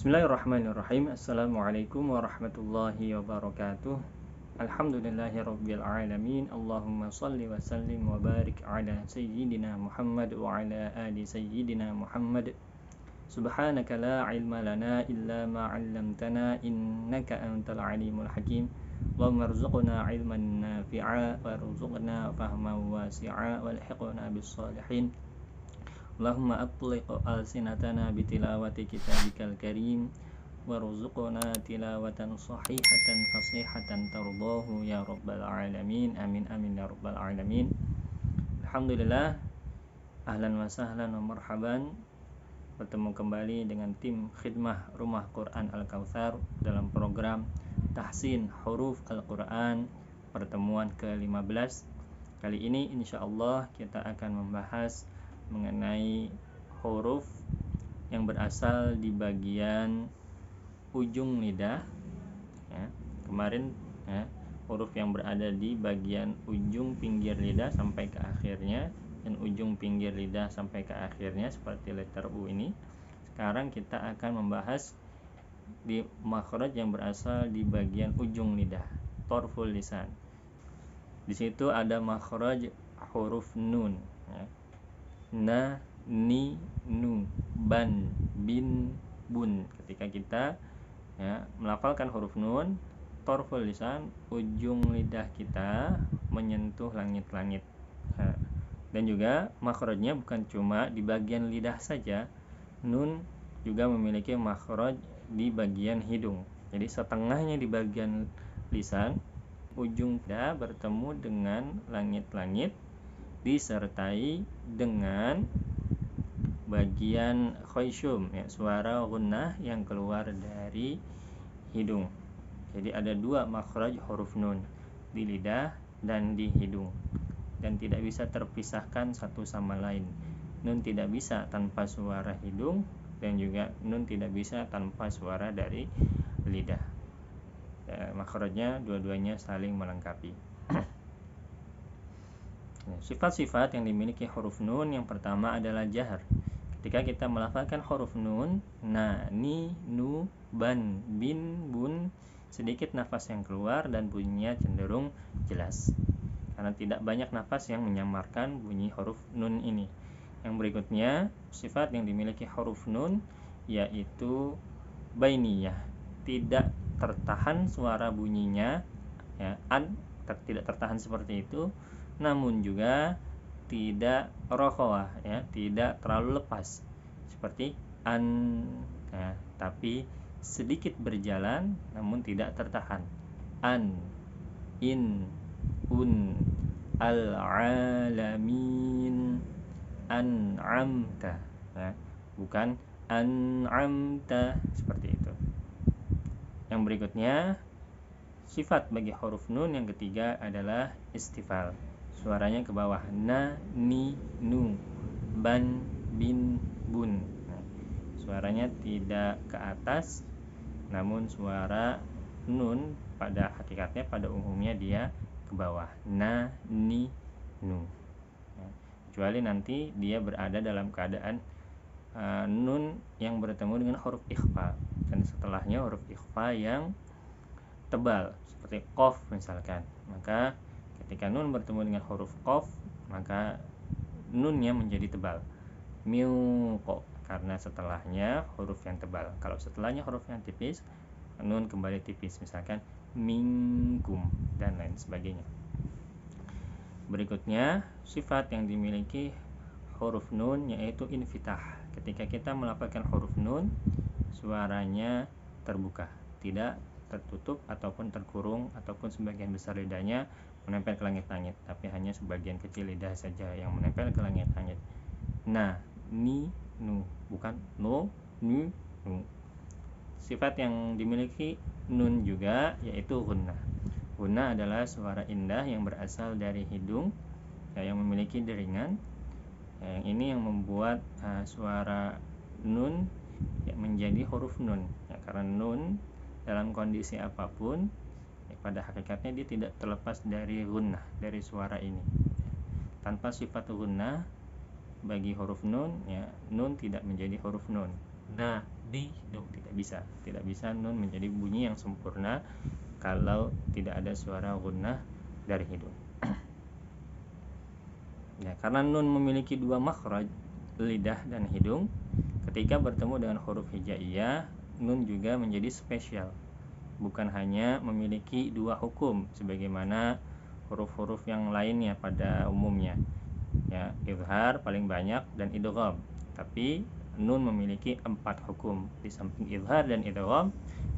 Bismillahirrahmanirrahim. Assalamualaikum warahmatullahi wabarakatuh. Alhamdulillahirabbil alamin. Allahumma shalli wa sallim wa barik ala sayyidina Muhammad wa ala ali sayyidina Muhammad. Subhanaka la ilma lana illa ma 'allamtana innaka antal alimul hakim. Allahumma rzuqna ilman nafi'a warzuqna fahman wasi'a walhiqna bis salihin. Allahumma atliq alsinatana bitilawati kitabikal karim warzuqna tilawatan sahihatan fasihatan tardahu ya rabbal alamin. Amin amin ya rabbal alamin. Alhamdulillah, ahlan wa sahlan wa marhaban, bertemu kembali dengan tim khidmah Rumah Quran Al-Kautsar dalam program Tahsin Huruf Al-Quran pertemuan ke-15. Kali ini insyaallah kita akan membahas mengenai huruf yang berasal di bagian ujung lidah ya. Kemarin ya, huruf yang berada di bagian ujung pinggir lidah sampai ke akhirnya dan ujung pinggir lidah sampai ke akhirnya seperti letter U ini. Sekarang kita akan membahas di makhraj yang berasal di bagian ujung lidah, torful lisan. Di situ ada makhraj huruf nun ya. Na, ni, nu, ban, bin, bun. Ketika kita ya, melafalkan huruf nun, torful lisan, ujung lidah kita menyentuh langit-langit. Dan juga makhrajnya bukan cuma di bagian lidah saja. Nun juga memiliki makhraj di bagian hidung. Jadi setengahnya di bagian lisan, ujung lidah bertemu dengan langit-langit disertai dengan bagian khayshum ya, suara gunnah yang keluar dari hidung. Jadi ada dua makhraj huruf nun, di lidah dan di hidung, dan tidak bisa terpisahkan satu sama lain. Nun tidak bisa tanpa suara hidung dan juga nun tidak bisa tanpa suara dari lidah ya, makhrajnya dua-duanya saling melengkapi. Sifat-sifat yang dimiliki huruf nun yang pertama adalah jahar. Ketika kita melafalkan huruf nun, na, ni, nu, ban, bin, bun, sedikit nafas yang keluar dan bunyinya cenderung jelas, karena tidak banyak nafas yang menyamarkan bunyi huruf nun ini. Yang berikutnya, sifat yang dimiliki huruf nun yaitu bainiyah, tidak tertahan suara bunyinya ya, tidak tertahan seperti itu, namun juga tidak rokhawah ya, tidak terlalu lepas seperti an ya, tapi sedikit berjalan namun tidak tertahan. An, in, un, al-alamin, an'amta ya, bukan an'amta seperti itu. Yang berikutnya, sifat bagi huruf nun yang ketiga adalah istifal. Suaranya ke bawah, na, ni, nu, ban, bin, bun. Nah, suaranya tidak ke atas, namun suara nun pada hakikatnya, pada umumnya dia ke bawah, na, ni, nu. Nah, kecuali nanti dia berada dalam keadaan nun yang bertemu dengan huruf ikhfa, dan setelahnya huruf ikhfa yang tebal seperti qaf misalkan, maka ketika nun bertemu dengan huruf qaf, maka nunnya menjadi tebal, miuqo, karena setelahnya huruf yang tebal. Kalau setelahnya huruf yang tipis, nun kembali tipis, misalkan minkum dan lain sebagainya. Berikutnya, sifat yang dimiliki huruf nun yaitu infitah. Ketika kita melafalkan huruf nun, suaranya terbuka, tidak tertutup ataupun terkurung ataupun sebagian besar lidahnya menempel ke langit-langit, tapi hanya sebagian kecil lidah saja yang menempel ke langit-langit. Na, ni, nu, bukan no, nu, nu. Sifat yang dimiliki nun juga yaitu gunnah. Gunnah adalah suara indah yang berasal dari hidung ya, yang memiliki deringan. Yang ini yang membuat suara nun ya, menjadi huruf nun ya, karena nun dalam kondisi apapun ya, pada hakikatnya dia tidak terlepas dari gunnah, dari suara ini. Tanpa sifat gunnah bagi huruf nun ya, nun tidak menjadi huruf nun. Nah, tidak bisa nun menjadi bunyi yang sempurna kalau tidak ada suara gunnah dari hidung. Ya, karena nun memiliki dua makhraj, lidah dan hidung, ketika bertemu dengan huruf hijaiyah, nun juga menjadi spesial. Bukan hanya memiliki dua hukum sebagaimana huruf-huruf yang lainnya pada umumnya. Ya, izhar paling banyak dan idgham. Tapi nun memiliki 4 hukum. Di samping izhar dan idgham,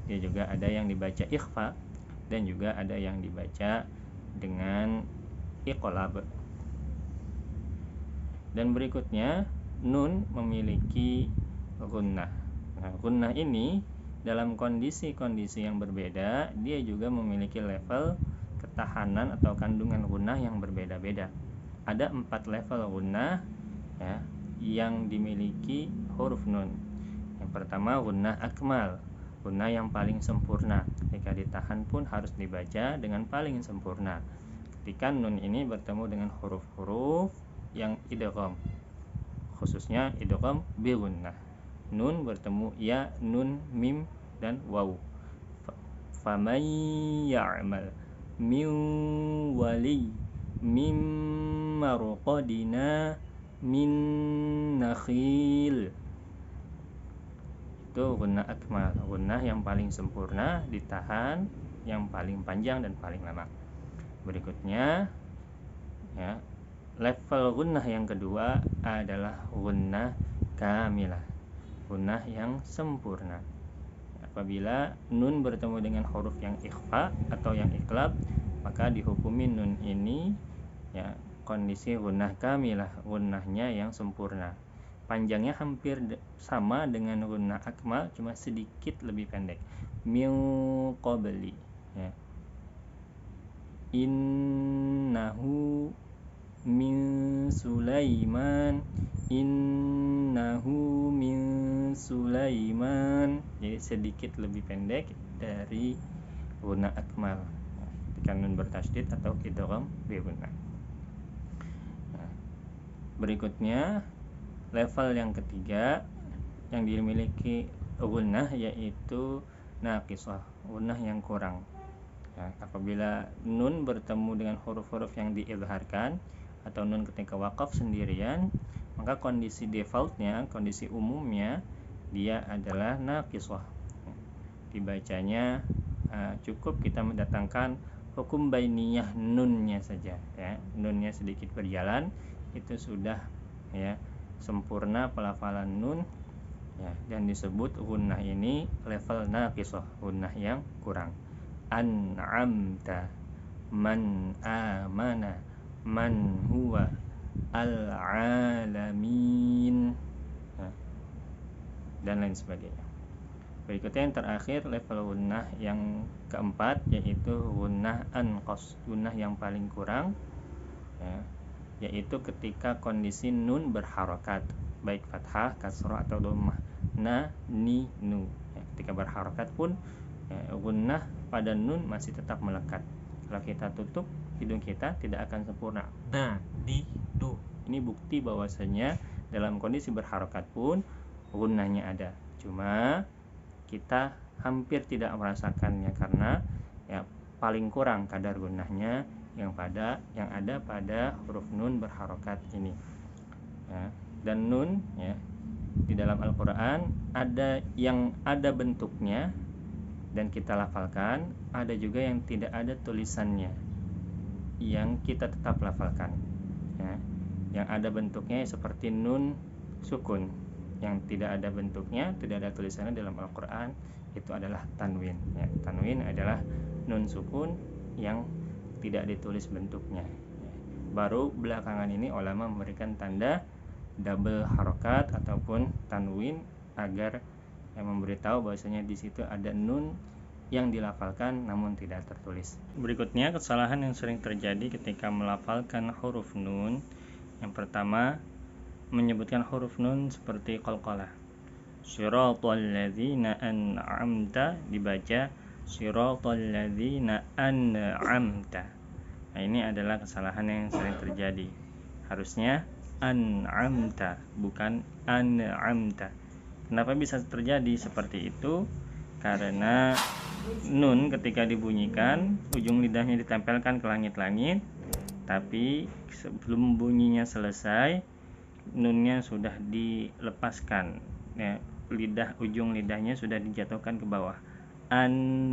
dia juga ada yang dibaca ikhfa dan juga ada yang dibaca dengan iqlab. Dan berikutnya, nun memiliki gunnah. Nah, gunnah ini dalam kondisi-kondisi yang berbeda, dia juga memiliki level ketahanan atau kandungan gunnah yang berbeda-beda. Ada 4 level gunnah ya, yang dimiliki huruf nun. Yang pertama gunnah akmal, gunnah yang paling sempurna. Ketika ditahan pun harus dibaca dengan paling sempurna. Ketika nun ini bertemu dengan huruf-huruf yang idgham, khususnya idgham bi gunnah. Nun bertemu ya, nun, mim dan waw. Faman ya'mal min wali mim marqadina min nakhil. Itu gunnah akmal, gunnah yang paling sempurna, ditahan, yang paling panjang dan paling lama. Berikutnya ya, level gunnah yang kedua adalah gunnah kamilah, gunnah yang sempurna. Apabila nun bertemu dengan huruf yang ikhfa atau yang iqlab, maka dihukumi nun ini ya kondisi gunnah kamilah, gunnahnya yang sempurna. Panjangnya hampir sama dengan gunnah akmal, cuma sedikit lebih pendek. Min qabli ya. Innahu min Sulaiman, innahu min Sulaiman. Jadi sedikit lebih pendek dari gunnah akmal ketika nun bertasydid atau idgham bi gunnah. Nah, berikutnya level yang ketiga yang dimiliki gunnah yaitu naqisah, gunnah yang kurang. Ya, apabila nun bertemu dengan huruf-huruf yang diizharkan atau nun ketika waqaf sendirian, maka kondisi defaultnya, kondisi umumnya dia adalah naqisah. Dibacanya cukup kita mendatangkan hukum bainiyah nunnya saja ya. Nunnya sedikit berjalan itu sudah ya sempurna pelafalan nun ya, dan disebut gunnah ini level naqisah, gunnah yang kurang. An'amta, man amana, man huwa al-alamin ya, dan lain sebagainya. Berikutnya yang terakhir level gunnah yang keempat yaitu gunnah anqas, gunnah yang paling kurang ya, yaitu ketika kondisi nun berharokat baik fathah, kasrah atau dhammah. Na, ni, nu ya, ketika berharokat pun ya, gunnah pada nun masih tetap melekat. Kalau kita tutup, hidung kita tidak akan sempurna. Na, di, du. Ini bukti bahwasanya dalam kondisi berharokat pun gunnahnya ada. Cuma kita hampir tidak merasakannya karena ya paling kurang kadar gunnahnya yang ada pada huruf nun berharokat ini. Ya, dan nun ya di dalam Al-Quran ada yang ada bentuknya dan kita lafalkan, ada juga yang tidak ada tulisannya yang kita tetap lafalkan ya. Yang ada bentuknya seperti nun sukun, yang tidak ada bentuknya, tidak ada tulisannya dalam Al-Quran, itu adalah tanwin ya. Tanwin adalah nun sukun yang tidak ditulis bentuknya ya. Baru belakangan ini ulama memberikan tanda double harokat ataupun tanwin agar yang memberitahu bahwasanya di situ ada nun yang dilafalkan namun tidak tertulis. Berikutnya kesalahan yang sering terjadi ketika melafalkan huruf nun. Yang pertama, menyebutkan huruf nun seperti qalqalah. Shiratal ladzina an'amta dibaca shiratal ladzina an'amta. Nah, ini adalah kesalahan yang sering terjadi. Harusnya an'amta bukan an'amta. Kenapa bisa terjadi seperti itu? Karena nun ketika dibunyikan, ujung lidahnya ditempelkan ke langit-langit, tapi sebelum bunyinya selesai, nunnya sudah dilepaskan, ya, ujung lidahnya sudah dijatuhkan ke bawah. An,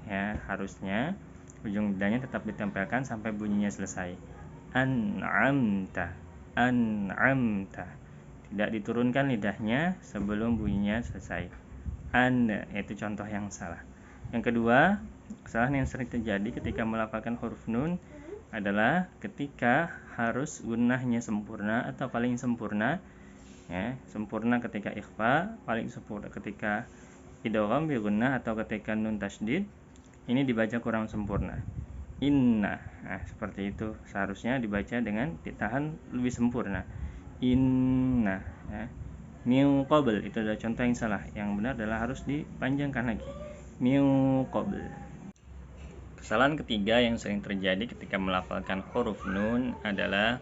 ya, harusnya ujung lidahnya tetap ditempelkan sampai bunyinya selesai. An'amta, an'amta. Tidak diturunkan lidahnya sebelum bunyinya selesai. Itu contoh yang salah. Yang kedua, kesalahan yang sering terjadi ketika melafalkan huruf nun adalah ketika harus gunnahnya sempurna atau paling sempurna, ya, sempurna ketika ikhfa, paling sempurna ketika idgham bi gunnah, atau ketika nun tasydid ini dibaca kurang sempurna. Inna, nah, seperti itu seharusnya dibaca dengan ditahan lebih sempurna. Inna, ya. Min qabl, itu adalah contoh yang salah. Yang benar adalah harus dipanjangkan lagi. Min qabl. Kesalahan ketiga yang sering terjadi ketika melafalkan huruf nun adalah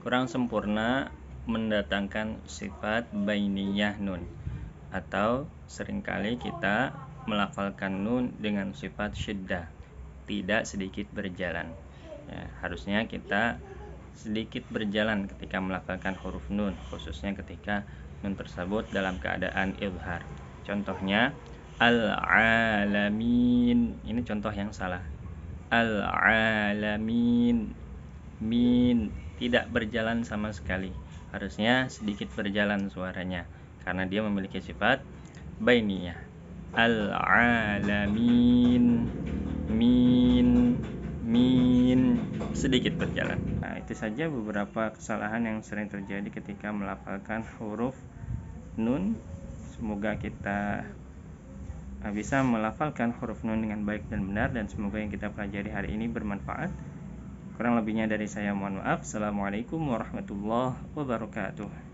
kurang sempurna mendatangkan sifat bainiyah nun, atau seringkali kita melafalkan nun dengan sifat syiddah, tidak sedikit berjalan, ya, harusnya kita sedikit berjalan ketika melafalkan huruf nun, khususnya ketika nun tersebut dalam keadaan izhar. Contohnya al-alamin, ini contoh yang salah. Al-alamin, min tidak berjalan sama sekali, harusnya sedikit berjalan suaranya karena dia memiliki sifat bainiyah. Al-alamin, min sedikit berjalan. Nah, itu saja beberapa kesalahan yang sering terjadi ketika melafalkan huruf nun. Semoga kita bisa melafalkan huruf nun dengan baik dan benar, dan semoga yang kita pelajari hari ini bermanfaat. Kurang lebihnya dari saya mohon maaf. Assalamualaikum warahmatullahi wabarakatuh.